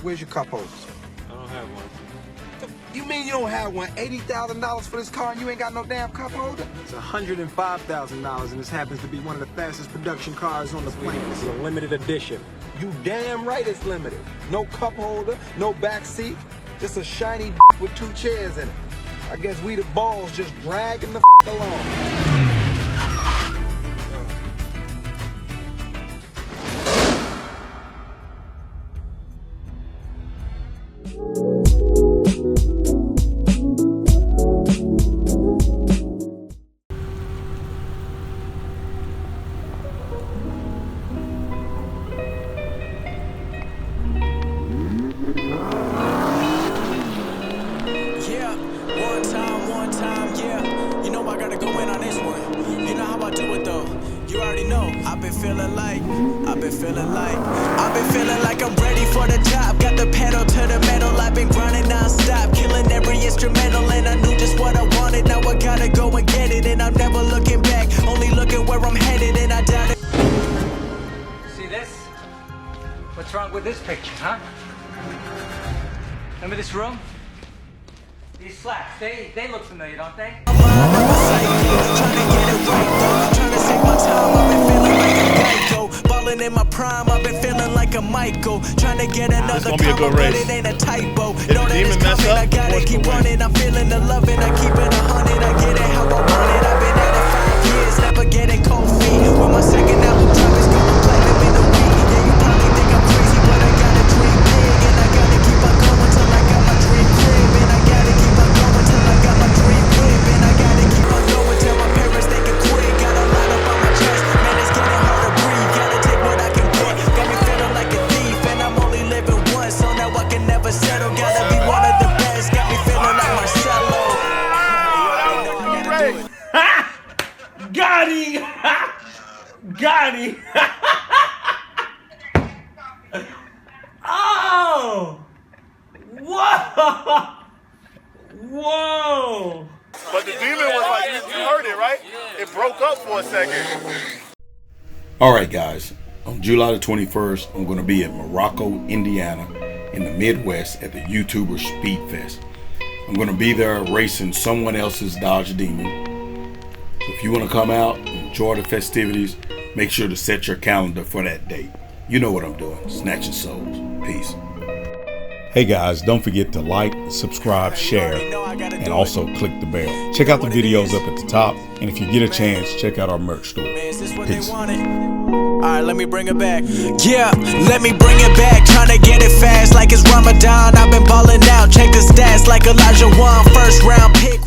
Where's your cup holders? I don't have one. You mean you don't have one? $80,000 for this car and you ain't got no damn cup holder? It's $105,000 and this happens to be one of the fastest production cars on the planet. It's a limited edition. You damn right it's limited. No cup holder, no back seat, just a shiny with 2 chairs in it. I guess we the balls just dragging the along. I've been feeling like I'm ready for the job. Got the pedal to the metal, I've been grinding non-stop, killing every instrumental, and I knew just what I wanted. Now I gotta go and get it, and I'm never looking back, only looking where I'm headed, and I doubt it. See this? What's wrong with this picture, huh? Remember this room? These slats, they look familiar, don't they? Trying to save my time, I've been feeling like a Geico. Ballin' in my prime, I've been feeling like a Michael. Trying to get another combo, but it ain't a typo. Know that it's coming, I gotta keep running. I'm feeling the loving, I keep it 100. I get it how I want it. I've been at it 5 years, never getting cold feet. When my second album drop is gonna platinum in a week. Yeah, you probably think I'm crazy, but I gotta dream big, and I gotta keep on going till I got my dream crib, and I gotta keep on going till I got my dream whip, and I gotta keep on going till my parents they can quit. Got a lot up on my chest, man, it's getting hard to breathe. Gotta take what I can get. Got me feeling like a thief, and I'm only living once, so now I can never settle. Gotta be one of the best. Got me feeling like Marcelo. Got him! Got him! Oh! Whoa! Whoa! But the demon was like, you heard it, right? It broke up for a second. All right, guys. On July the 21st, I'm going to be at Morocco, Indiana, in the Midwest at the YouTuber Speed Fest. I'm going to be there racing someone else's Dodge Demon. So if you want to come out and enjoy the festivities, make sure to set your calendar for that date. You know what I'm doing. Snatching souls. Peace. Hey guys, don't forget to like, subscribe, share, and also click the bell. Check out the videos up at the top, and if you get a chance, check out our merch store. Peace. Alright, let me bring it back. Yeah, let me bring it back. Trying to get it fast like it's Ramadan. I've been balling out. Check the stats like Elijah Wan, first round pick.